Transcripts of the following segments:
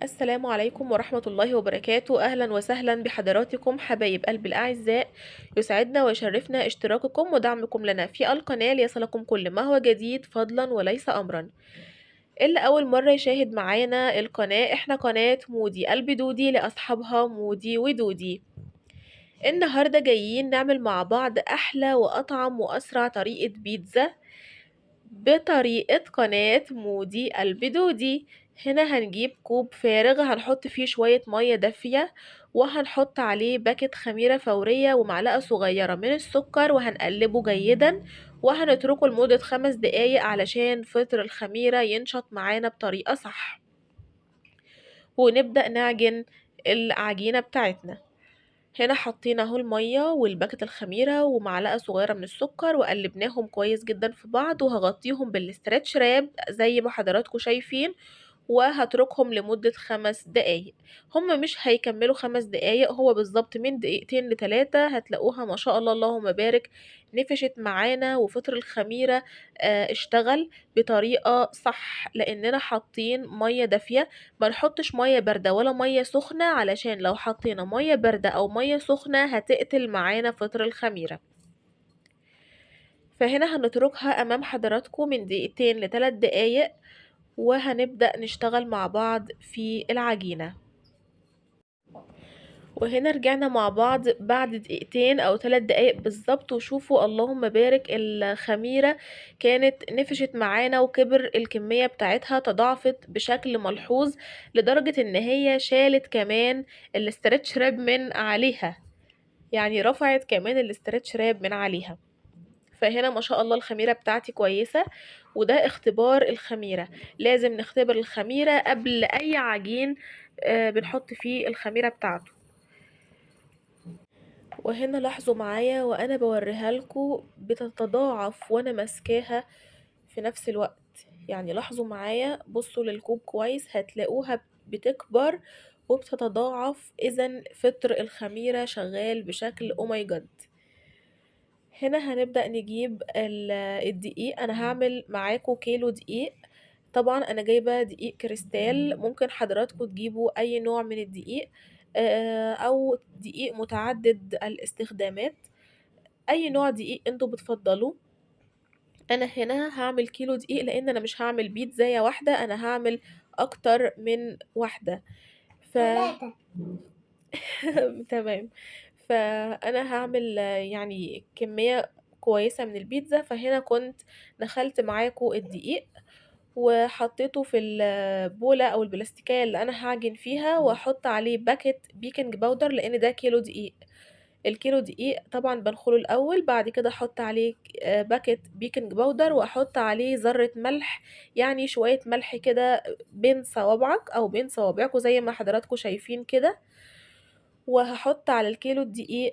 السلام عليكم ورحمة الله وبركاته. أهلا وسهلا بحضراتكم حبايب قلب الأعزاء. يسعدنا ويشرفنا اشتراككم ودعمكم لنا في القناة ليصلكم كل ما هو جديد فضلا وليس أمرا. اللي أول مرة يشاهد معانا القناة، احنا قناة مودي قلب دودي لأصحابها مودي ودودي. النهاردة جايين نعمل مع بعض أحلى وأطعم وأسرع طريقة بيتزا بطريقة قناة مودي قلب دودي. هنا هنجيب كوب فارغ هنحط فيه شوية مية دافية، وهنحط عليه باكت خميرة فورية ومعلقة صغيرة من السكر، وهنقلبه جيدا وهنتركه لمدة 5 دقايق علشان فطر الخميرة ينشط معانا بطريقة صح، ونبدأ نعجن العجينة بتاعتنا. هنا حطينا اهو المية والباكت الخميرة ومعلقة صغيرة من السكر وقلبناهم كويس جدا في بعض، وهغطيهم بالاسترتش راب زي ما حضراتكم شايفين، وهتركهم لمدة 5 دقايق. هم مش هيكملوا 5 دقايق، هو بالظبط من دقيقتين ل3 هتلاقوها ما شاء الله اللهم بارك نفشت معانا وفطر الخميرة اشتغل بطريقة صح، لاننا حاطين مية دافية. ما نحطش مية باردة ولا مية سخنة، علشان لو حطينا مية باردة او مية سخنة هتقتل معانا فطر الخميرة. فهنا هنتركها امام حضراتكم من دقيقتين ل3 دقايق، وهنبدأ نشتغل مع بعض في العجينة. وهنا رجعنا مع بعض بعد دقيقتين او 3 دقايق بالظبط، وشوفوا اللهم بارك الخميرة كانت نفشت معانا وكبر الكمية بتاعتها، تضاعفت بشكل ملحوظ لدرجة ان هي شالت كمان الاسترتش راب من عليها، يعني رفعت كمان الاسترتش راب من عليها. فهنا ما شاء الله الخميرة بتاعتي كويسة، وده اختبار الخميرة. لازم نختبر الخميرة قبل اي عجين بنحط فيه الخميرة بتاعته. وهنا لاحظوا معايا وانا بوريها لكم بتتضاعف وانا ماسكاها في نفس الوقت. يعني لاحظوا معايا، بصوا للكوب كويس هتلاقوها بتكبر وبتتضاعف، اذا فطر الخميرة شغال بشكل او ماي جاد. هنا هنبدأ نجيب الدقيق. انا هعمل معاكم كيلو دقيق. طبعا انا جايبه دقيق كريستال، ممكن حضراتكم تجيبوا اي نوع من الدقيق او دقيق متعدد الاستخدامات، اي نوع دقيق انتوا بتفضلوه. انا هنا هعمل كيلو دقيق لان انا مش هعمل بيتزاية واحدة، انا هعمل اكتر من واحدة. ف تمام. فانا هعمل يعني كمية كويسة من البيتزا. فهنا كنت دخلت معاكم الدقيق وحطيته في البولة او البلاستيكية اللي انا هعجن فيها، واحط عليه باكت بيكنج باودر لان ده كيلو دقيق. الكيلو دقيق طبعا بنخله الاول، بعد كده احط عليه باكت بيكنج باودر، واحط عليه ذرة ملح، يعني شوية ملح كده بين صوابعك او بين صوابعكم زي ما حضراتكم شايفين كده. وهحط على الكيلو الدقيق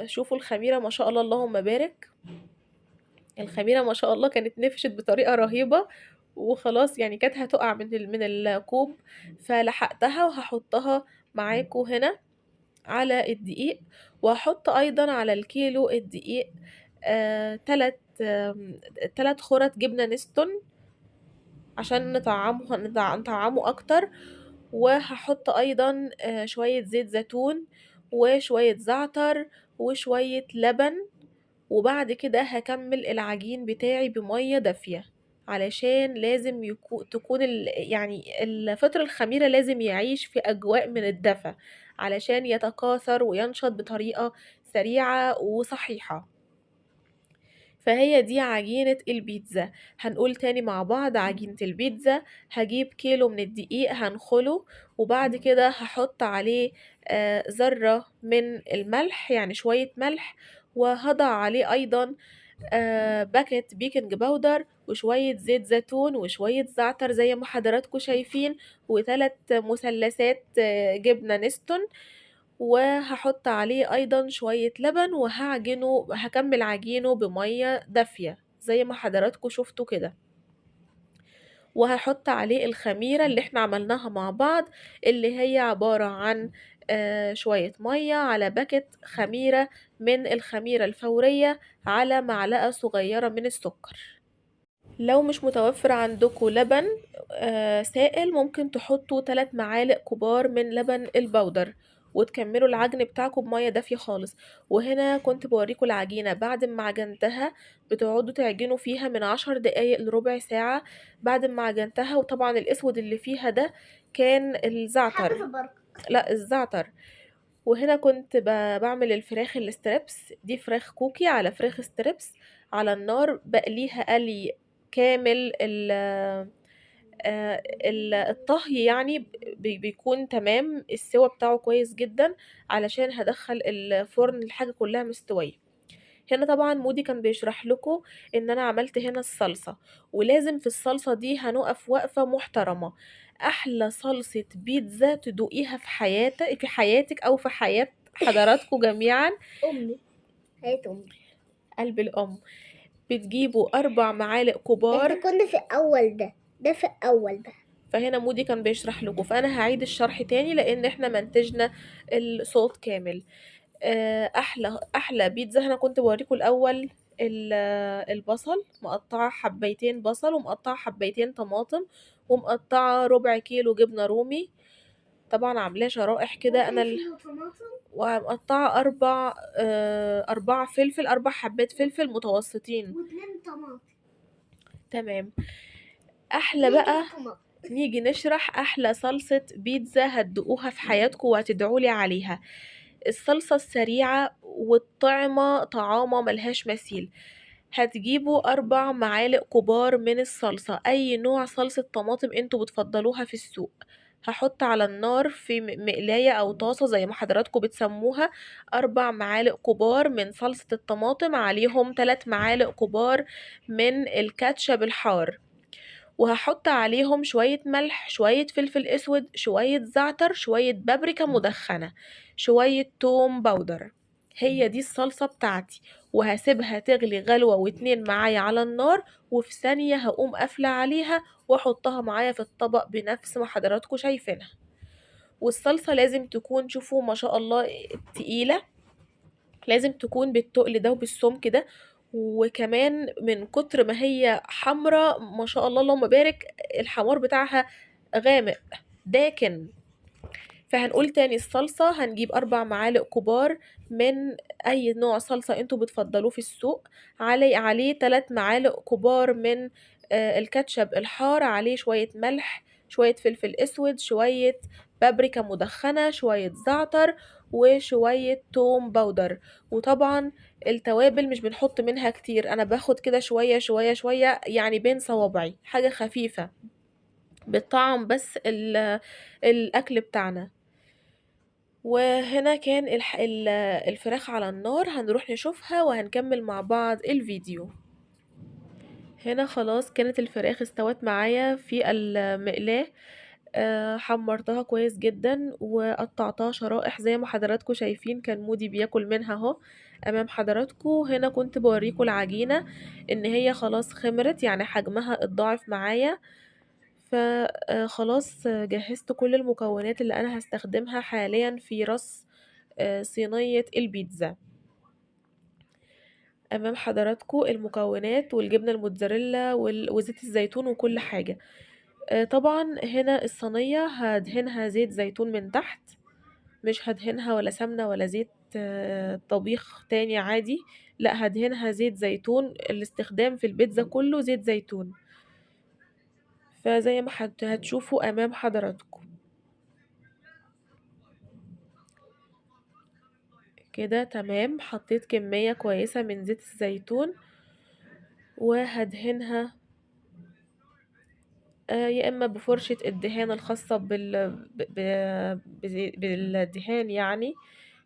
شوفوا الخميرة ما شاء الله اللهم بارك. الخميرة ما شاء الله كانت نفشت بطريقة رهيبة، وخلاص يعني كانت هتقع من الكوب، فلحقتها وهحطها معاكم هنا على الدقيق. وهحط ايضا على الكيلو الدقيق تلات خرط جبنة نستون عشان نطعمه اكتر. وهحط ايضا شوية زيت زيتون وشوية زعتر وشوية لبن. وبعد كده هكمل العجين بتاعي بمية دافية، علشان لازم تكون يعني الفطر الخميرة لازم يعيش في أجواء من الدفى علشان يتكاثر وينشط بطريقة سريعة وصحيحة. فهي دي عجينة البيتزا. هنقول تاني مع بعض عجينة البيتزا. هجيب كيلو من الدقيق هنخله، وبعد كده هحط عليه ذرة من الملح، يعني شوية ملح، وهضع عليه أيضا باكت بيكنج باودر وشوية زيت زيتون وشوية زعتر زي ما حضراتكم شايفين، و3 مثلثات جبنة نستون. وهحط عليه ايضا شوية لبن، وهعجنه هكمل عجينه بمية دافية زي ما حضراتكم شفتوا كده. وهحط عليه الخميرة اللي احنا عملناها مع بعض، اللي هي عبارة عن شوية مية على باكت خميرة من الخميرة الفورية على معلقة صغيرة من السكر. لو مش متوفر عندكم لبن سائل، ممكن تحطوا 3 معالق كبار من لبن البودر، وتكملوا العجن بتاعكم بمية دافية خالص. وهنا كنت بوريكم العجينة بعد ما عجنتها، بتقعدوا تعجنوا فيها من 10 دقايق لربع ساعة بعد ما عجنتها. وطبعا الاسود اللي فيها ده كان الزعتر، لا الزعتر. وهنا كنت بعمل الفراخ الستريبس، دي فراخ كوكي على فراخ ستريبس على النار، بقليها قلي كامل. الطهي يعني بيكون تمام، السوا بتاعه كويس جدا علشان هدخل الفرن الحاجة كلها مستوية. هنا طبعا مودي كان بيشرح لكم ان انا عملت هنا الصلصة، ولازم في الصلصة دي هنقف وقفة محترمة. احلى صلصة بيتزا تدوقيها في حياتك او في حياة حضراتكم جميعا. امي، هات امي. قلب الام. بتجيبوا 4 معالق كبار. احنا كنا في الاول ده في الاول ده. فهنا مودي كان بيشرح لكم، فانا هعيد الشرح تاني لان احنا منتجنا الصوت كامل. احلى بيتزا. انا كنت بوريكم الاول البصل، مقطعه حبيتين بصل، ومقطعه حبيتين طماطم، ومقطعه ربع كيلو جبنه رومي، طبعا عاملاه شرائح كده. ومقطعه 4 فلفل، 4 حبات فلفل متوسطين، و2 طماطم. تمام. احلى بقى نيجي نشرح احلى صلصة بيتزا هتدوقوها في حياتكم وهتدعولي عليها. الصلصة السريعة والطعمة طعامة ملهاش مثيل. هتجيبوا 4 معالق كبار من الصلصة، اي نوع صلصة طماطم انتوا بتفضلوها في السوق. هحط على النار في مقلاية او طاسة زي ما حضراتكم بتسموها 4 معالق كبار من صلصة الطماطم، عليهم 3 معالق كبار من الكاتشب الحار، وهحط عليهم شوية ملح، شوية فلفل اسود، شوية زعتر، شوية بابريكا مدخنة، شوية توم باودر. هي دي الصلصة بتاعتي، وهسيبها تغلي غلوة واتنين معايا على النار، وفي ثانية هقوم قافلة عليها واحطها معايا في الطبق بنفس ما حضراتكم شايفينها. والصلصة لازم تكون، شوفوا ما شاء الله، تقيلة، لازم تكون بالتقل ده وبالسمك ده. وكمان من كتر ما هي حمرة ما شاء الله اللهم بارك، الحمار بتاعها غامق داكن. فهنقول تاني الصلصة، هنجيب 4 معالق كبار من أي نوع صلصة انتوا بتفضلوه في السوق، عليه 3 معالق كبار من الكاتشب الحار، عليه شوية ملح، شوية فلفل اسود، شوية بابريكا مدخنة، شوية زعتر، وشوية توم باودر. وطبعا التوابل مش بنحط منها كتير، انا باخد كده شوية شوية شوية يعني بين صوابعي، حاجة خفيفة بالطعم بس الاكل بتاعنا. وهنا كان الفراخ على النار، هنروح نشوفها وهنكمل مع بعض الفيديو. هنا خلاص كانت الفراخ استوت معايا في المقلاة، حمرتها كويس جدا وقطعتها شرائح زي ما حضراتكم شايفين، كان مودي بياكل منها اهو امام حضراتكم. هنا كنت بوريكم العجينة ان هي خلاص خمرت، يعني حجمها اتضاعف معايا. فخلاص جهزت كل المكونات اللي انا هستخدمها حاليا في رص صينية البيتزا. امام حضراتكم المكونات والجبنة الموتزاريلا وزيت الزيتون وكل حاجة. طبعا هنا الصينية هدهنها زيت زيتون من تحت، مش هدهنها ولا سمنة ولا زيت طبيخ تاني عادي، لا هدهنها زيت زيتون، الاستخدام في البيتزا كله زيت زيتون. فزي ما هتشوفوا امام حضراتكم كده تمام. حطيت كمية كويسة من زيت الزيتون وهدهنها يا اما بفرشة الدهان الخاصة بالدهان يعني،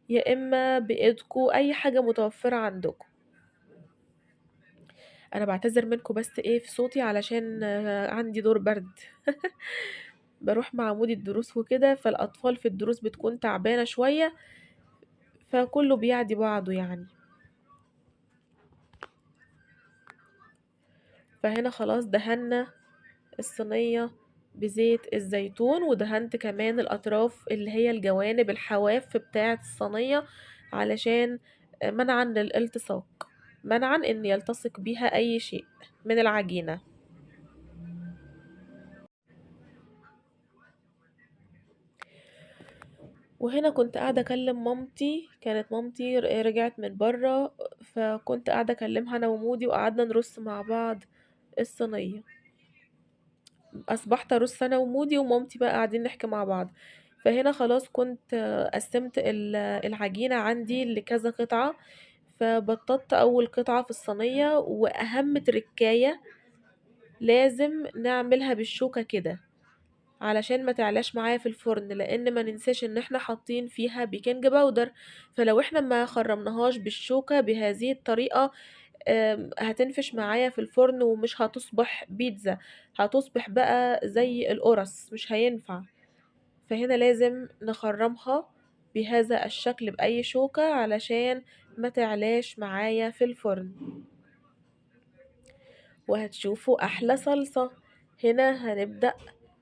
يا اما بايدكم، اي حاجة متوفرة عندكم. انا بعتذر منكم بس ايه في صوتي علشان عندي دور برد بروح مع عمودي الدروس وكده، فالاطفال في الدروس بتكون تعبانة شوية، فكله بيعدي بعضه يعني. فهنا خلاص دهنا الصينية بزيت الزيتون، ودهنت كمان الأطراف اللي هي الجوانب الحواف بتاعة الصينية علشان منعا للالتصاق، منعا ان يلتصق بيها اي شيء من العجينة. وهنا كنت قاعدة أكلم مامتي، كانت مامتي رجعت من برا، فكنت قاعدة أكلمها أنا ومودي وقعدنا نرص مع بعض الصينية. أصبحت أرص أنا ومودي ومامتي بقى قاعدين نحكي مع بعض. فهنا خلاص كنت قسمت العجينة عندي لكذا قطعة، فبططت أول قطعة في الصينية. وأهم تركاية لازم نعملها بالشوكة كده علشان ما تعلاش معايا في الفرن، لان ما ننساش ان احنا حاطين فيها بيكنج باودر، فلو احنا ما خرمناهاش بالشوكة بهذه الطريقة هتنفش معايا في الفرن ومش هتصبح بيتزا، هتصبح بقى زي القرص، مش هينفع. فهنا لازم نخرمها بهذا الشكل بأي شوكة علشان ما تعلاش معايا في الفرن. وهتشوفوا أحلى صلصة. هنا هنبدأ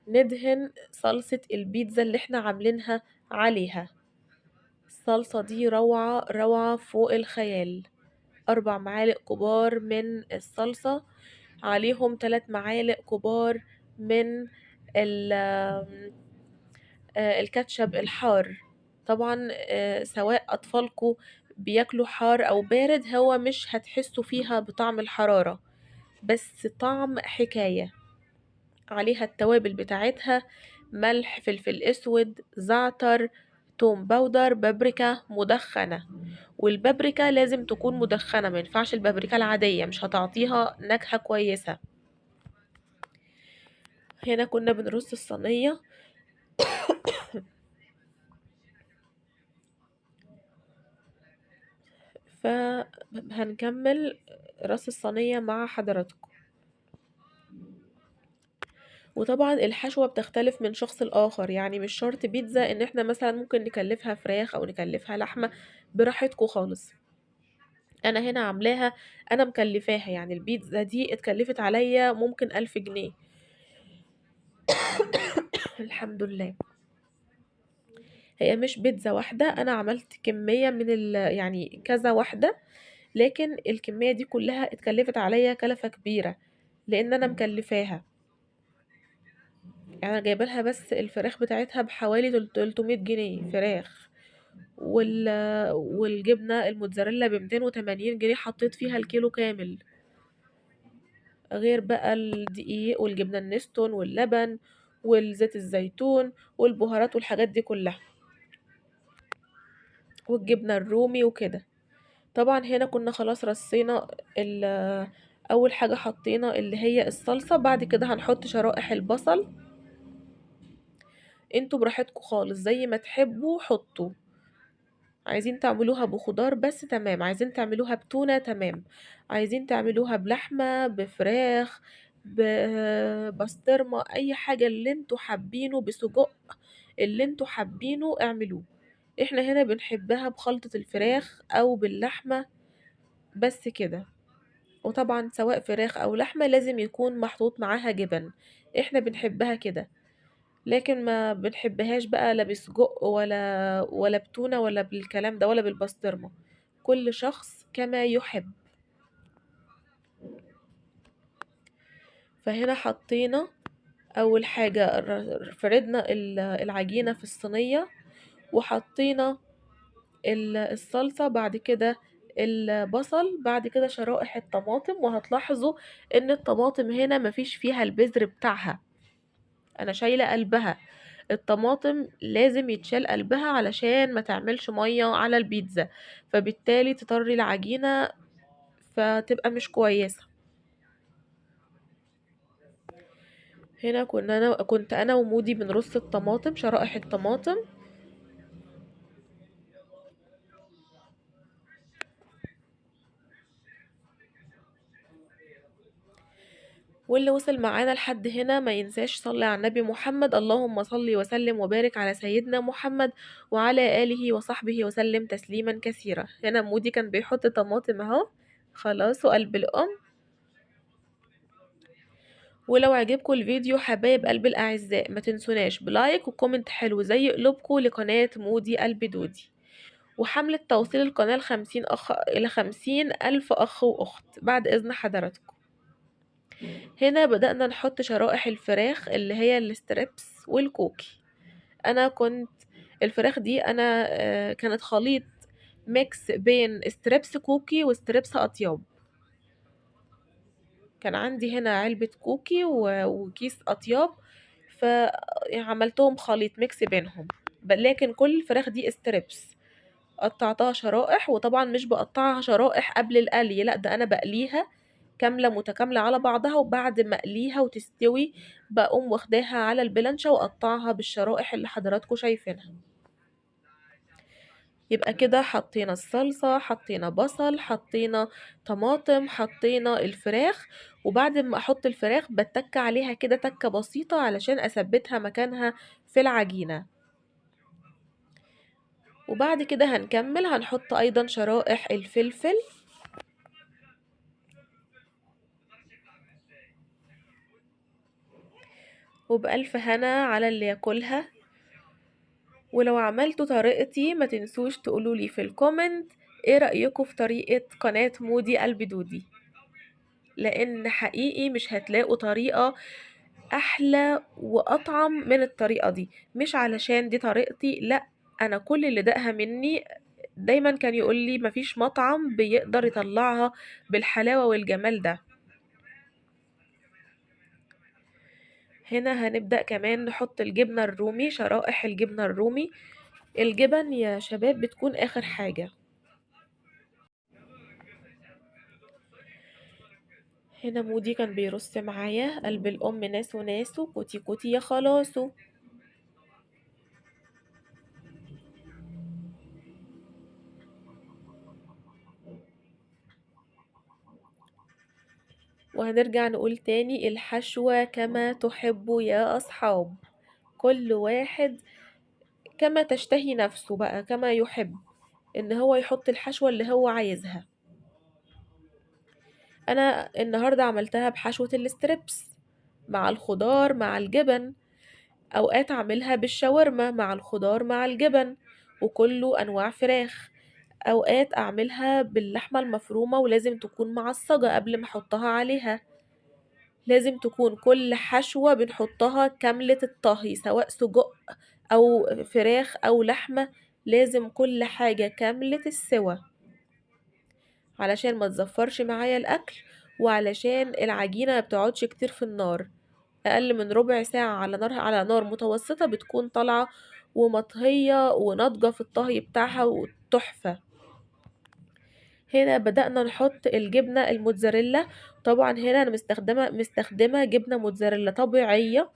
ندهن صلصة البيتزا اللي احنا عاملينها عليها. الصلصة دي روعة روعة فوق الخيال. 4 معالق كبار من الصلصة، عليهم 3 معالق كبار من الكاتشب الحار. طبعا سواء أطفالكم بياكلوا حار أو بارد، هو مش هتحسوا فيها بطعم الحرارة، بس طعم حكاية. عليها التوابل بتاعتها: ملح، فلفل اسود، زعتر، توم باودر، بابريكا مدخنة. والبابريكا لازم تكون مدخنة، ما ينفعش البابريكا العادية، مش هتعطيها نكهة كويسة. هنا كنا بنرص الصينية. فهنكمل رص الصينية مع حضراتكم. وطبعا الحشوة بتختلف من شخص لآخر، يعني مش شرط بيتزا ان احنا مثلا ممكن نكلفها فراخ او نكلفها لحمة، براحتكم خالص. انا هنا عاملاها، انا مكلفاها، يعني البيتزا دي اتكلفت عليا ممكن 1000 جنيه. الحمد لله. هي مش بيتزا واحدة، انا عملت كمية من يعني كذا واحدة، لكن الكمية دي كلها اتكلفت عليا كلفة كبيرة لان انا مكلفاها. يعني انا جايبه لها بس الفراخ بتاعتها بحوالي 300 جنيه فراخ، والجبنة الموتزاريلا ب280 جنيه، حطيت فيها الكيلو كامل، غير بقى الدقيق والجبنة النستون واللبن والزيت الزيتون والبهارات والحاجات دي كلها، والجبنة الرومي وكده. طبعا هنا كنا خلاص رصينا اول حاجة حطينا اللي هي الصلصة، بعد كده هنحط شرائح البصل. انتوا براحتكم خالص زي ما تحبوا حطوا، عايزين تعملوها بخضار بس تمام، عايزين تعملوها بتونة تمام، عايزين تعملوها بلحمة بفراخ ببسطرمة، اي حاجة اللي انتوا حابينه، بسجق، اللي انتوا حابينه اعملوه. احنا هنا بنحبها بخلطة الفراخ او باللحمة بس كده. وطبعا سواء فراخ او لحمة لازم يكون محطوط معاها جبن، احنا بنحبها كده، لكن ما بنحبهاش بقى لا بسجق ولا بتونة ولا بالكلام ده ولا بالبسطرمة، كل شخص كما يحب. فهنا حطينا اول حاجة فردنا العجينة في الصينية، وحطينا الصلصة، بعد كده البصل، بعد كده شرائح الطماطم. وهتلاحظوا ان الطماطم هنا مفيش فيها البذر بتاعها، انا شايلة قلبها. الطماطم لازم يتشال قلبها علشان ما تعملش مية على البيتزا، فبالتالي تطري العجينة فتبقى مش كويسة. هنا كنت انا ومودي بنرص الطماطم، شرائح الطماطم. واللي وصل معانا لحد هنا ما ينساش صلي على النبي محمد، اللهم صل وسلم وبارك على سيدنا محمد وعلى آله وصحبه وسلم تسليما كثيرا. هنا مودي كان بيحط طماطم اهو، خلاص، وقلب الأم. ولو عجبكم الفيديو حبايب قلب الأعزاء، ما تنسوناش بلايك وكومنت حلو زي قلوبكم لقناة مودي قلب دودي، وحملة توصيل القناة إلى 50,000 أخ وأخت بعد إذن حضراتكم. هنا بدأنا نحط شرائح الفراخ اللي هي الستريبس والكوكي. أنا كنت الفراخ دي أنا كانت خليط ميكس بين ستريبس كوكي وستريبس أطياب. كان عندي هنا علبة كوكي وكيس أطياب، فعملتهم خليط ميكس بينهم، لكن كل الفراخ دي ستريبس قطعتها شرائح. وطبعا مش بقطعها شرائح قبل القلي، لا ده أنا بقليها كاملة متكاملة على بعضها، وبعد ما اقليها وتستوي بقوم واخداها على البلانشة وأقطعها بالشرائح اللي حضراتكم شايفينها. يبقى كده حطينا الصلصة، حطينا بصل، حطينا طماطم، حطينا الفراخ. وبعد ما احط الفراخ بتك عليها كده تكة بسيطة علشان اثبتها مكانها في العجينة. وبعد كده هنكمل، هنحط ايضا شرائح الفلفل، وبألف هنا على اللي ياكلها. ولو عملتوا طريقتي ما تنسوش تقولولي في الكومنت ايه رأيكم في طريقة قناة مودي قلب دودي، لان حقيقي مش هتلاقوا طريقة احلى واطعم من الطريقة دي. مش علشان دي طريقتي، لا، انا كل اللي دقها مني دايما كان يقولي مفيش مطعم بيقدر يطلعها بالحلاوة والجمال ده. هنا هنبدأ كمان نحط الجبنة الرومي، شرائح الجبنة الرومي. الجبن يا شباب بتكون اخر حاجة. هنا مودي كان بيرص معايا قلب الام ناس وناسو كوتي كوتي يا خلاصو. وهنرجع نقول تاني الحشوة كما تحب يا أصحاب، كل واحد كما تشتهي نفسه بقى، كما يحب إن هو يحط الحشوة اللي هو عايزها. أنا النهاردة عملتها بحشوة الستريبس مع الخضار مع الجبن، أوقات أعملها بالشاورما مع الخضار مع الجبن وكله أنواع فراخ، أوقات أعملها باللحمة المفرومة ولازم تكون معصجة قبل ما أحطها عليها. لازم تكون كل حشوة بنحطها كاملة الطهي، سواء سجق أو فراخ أو لحمة، لازم كل حاجة كاملة السوى علشان ما تزفرش معايا الأكل، وعلشان العجينة ما بتقعدش كتير في النار. أقل من ربع ساعة على نار متوسطة بتكون طالعة ومطهية ونضجة في الطهي بتاعها وتحفة. هنا بدأنا نحط الجبنة الموتزاريلا. طبعا هنا أنا مستخدمة جبنة موتزاريلا طبيعية،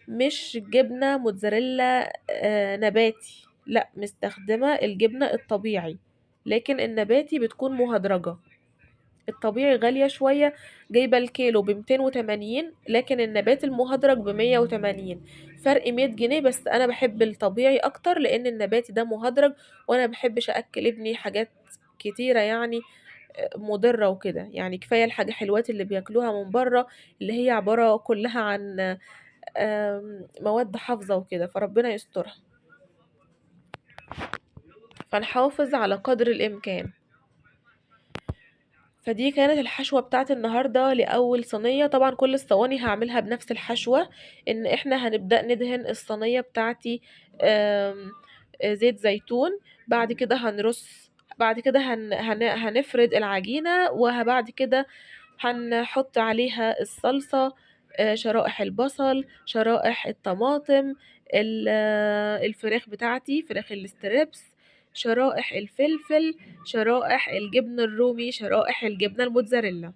مش جبنة موتزاريلا نباتي، لا، مستخدمة الجبنة الطبيعي، لكن النباتي بتكون مهدرجة. الطبيعي غالية شوية، جايبة الكيلو ب280، لكن النبات المهدرج ب180، فرق 100 جنيه. بس أنا بحب الطبيعي أكتر لأن النباتي ده مهدرج، وأنا بحبش أكل ابني حاجات كتيرة يعني مضرة وكده. يعني كفاية الحاجة حلوات اللي بياكلوها من بره اللي هي عبارة كلها عن مواد حافظة وكده، فربنا يسترها. فنحافظ على قدر الإمكان. فدي كانت الحشوة بتاعت النهاردة لأول صينية. طبعا كل الصواني هعملها بنفس الحشوة، ان احنا هنبدأ ندهن الصينية بتاعتي زيت زيتون. بعد كده هنرص، بعد كده هنفرد العجينة، وبعد كده هنحط عليها الصلصة، شرائح البصل، شرائح الطماطم، الفراخ بتاعتي فراخ الستريبس، شرائح الفلفل، شرائح الجبن الرومي، شرائح الجبنة الموتزاريلا.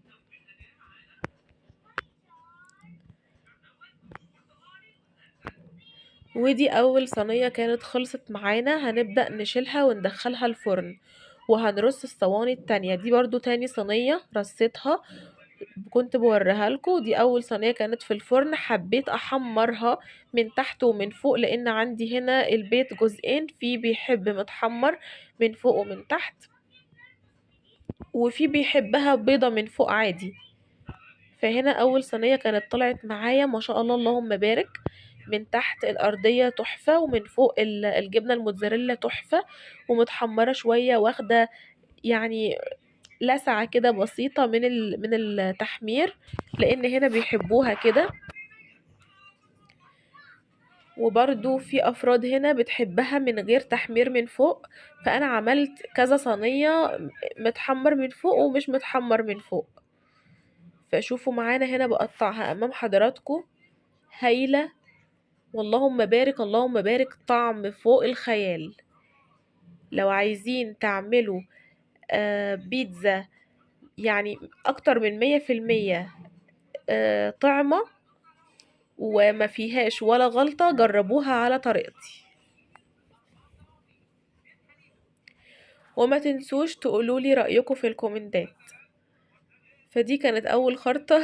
ودي أول صينية كانت خلصت معانا، هنبدأ نشيلها وندخلها الفرن. وهنرص الصواني التانية دي برضو تاني صينية رصيتها كنت بوريها لكم. دي أول صينية كانت في الفرن، حبيت أحمرها من تحت ومن فوق لأن عندي هنا البيت جزئين، في بيحب متحمر من فوق ومن تحت، وفي بيحبها بيضة من فوق عادي. فهنا اول صينية كانت طلعت معايا ما شاء الله اللهم بارك، من تحت الارضية تحفة، ومن فوق الجبنة الموتزاريلا تحفة، ومتحمرة شوية، واخدة يعني لسعة كده بسيطة من التحمير، لان هنا بيحبوها كده. وبرضو في افراد هنا بتحبها من غير تحمير من فوق، فانا عملت كذا صينية متحمر من فوق ومش متحمر من فوق. فشوفوا معانا هنا بقطعها امام حضراتكم، هايلة واللهم بارك اللهم بارك، طعم فوق الخيال. لو عايزين تعملوا بيتزا يعني اكتر من 100% طعمة وما فيهاش ولا غلطة، جربوها على طريقتي. وما تنسوش تقولولي رأيكم في الكومنتات. فدي كانت اول خرطة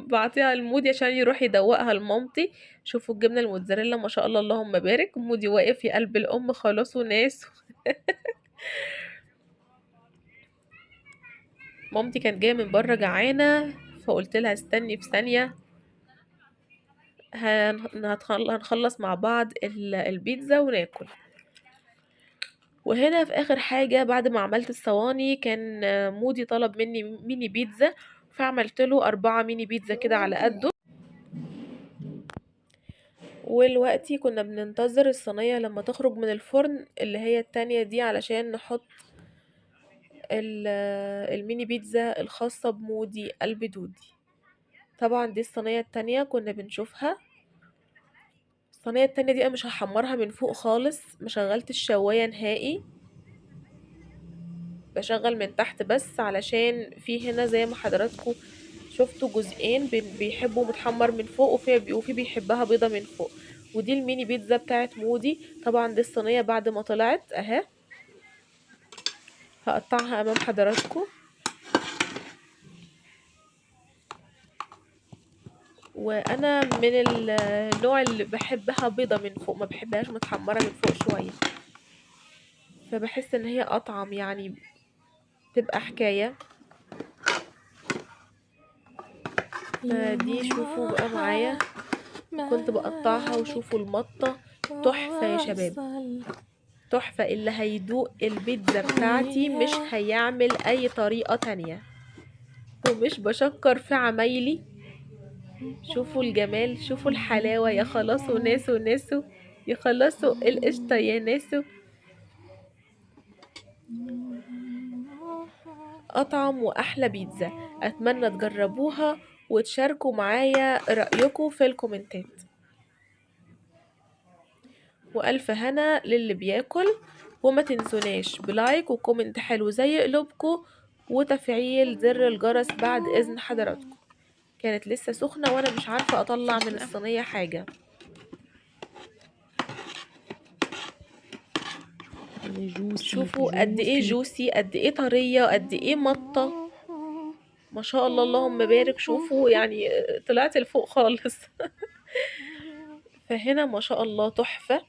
بعطيها لمودي عشان يروح يدوقها لمامتي. شوفوا الجبنة الموتزاريلا ما شاء الله اللهم بارك، مودي واقف في قلب الام خلاص وناس مامتي كانت جايه من بره جعانه، فقلت لها استني في ثانيه هنخلص مع بعض البيتزا وناكل. وهنا في اخر حاجه بعد ما عملت الصواني كان مودي طلب مني ميني بيتزا، فعملت له 4 ميني بيتزا كده على قده. والوقتي كنا بننتظر الصينيه لما تخرج من الفرن اللي هي التانية دي علشان نحط الميني بيتزا الخاصة بمودي قلب دودي. طبعا دي الصينية التانية كنا بنشوفها. الصينية التانية دي انا مش هحمرها من فوق خالص، مشغلت الشواية نهائي، بشغل من تحت بس علشان في هنا زي ما حضراتكم شفتوا جزئين بيحبوا متحمر من فوق وفي بيحبها بيضة من فوق. ودي الميني بيتزا بتاعت مودي. طبعا دي الصينية بعد ما طلعت اهي، هقطعها امام حضراتكم. وانا من النوع اللي بحبها بيضة من فوق، ما بحبهاش متحمرة من فوق شوية، فبحس ان هي اطعم يعني تبقى حكاية. فدي شوفوا بقى معايا كنت بقطعها، وشوفوا المطة تحفة يا شباب، تحفة. اللي هيدوق البيتزا بتاعتي مش هيعمل اي طريقة تانية، ومش بشكر في عمايلي. شوفوا الجمال، شوفوا الحلاوة، يا خلاص وناسو ناسو، يخلصوا القشطة يا ناسو. أطعم وأحلى بيتزا، أتمنى تجربوها وتشاركوا معايا رأيكم في الكومنتات. وألف هنا للي بياكل، وما تنسوناش بلايك وكومنت حلو زي قلوبكم وتفعيل زر الجرس بعد إذن حضراتكم. كانت لسه سخنة وأنا مش عارفة أطلع من الصينية حاجة. شوفوا قد ايه جوسي، قد ايه طرية، قد ايه مطة، ما شاء الله اللهم بارك. شوفوا يعني طلعت لفوق خالص فهنا ما شاء الله تحفة،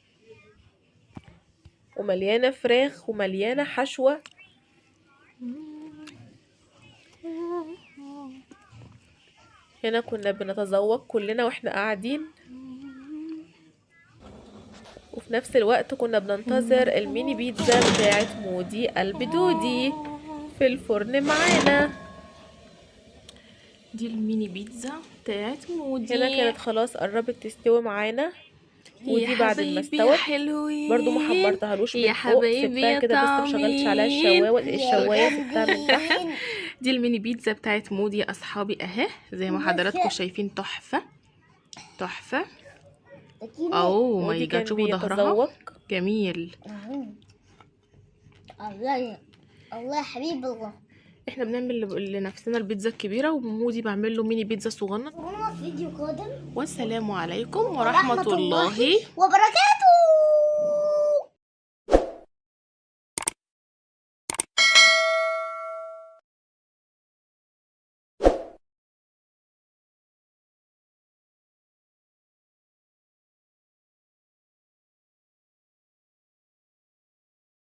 ومليانة فراخ ومليانة حشوة. هنا كنا بنتذوق كلنا واحنا قاعدين، وفي نفس الوقت كنا بننتظر الميني بيتزا بتاعت مودي قلب دودي في الفرن معانا. دي الميني بيتزا بتاعت مودي. هنا كانت خلاص قربت تستوي معانا، ودي بعد ما استوت برضو ما حمرتهالوش من فوق، سبتها كده بس مشغلتش عليها الشوايه سبتها من تحت. دي الميني بيتزا بتاعت مودي يا اصحابي اهي، زي ما حضراتكم شايفين تحفه تحفه. اوه ماي جاد، شوفوا ظهرها جميل. الله يا حبيب الله. احنا بنعمل لنفسنا البيتزا الكبيره، ومودي بعمل له ميني بيتزا صغنن. فيديو قادم، والسلام عليكم ورحمه الله وبركاته.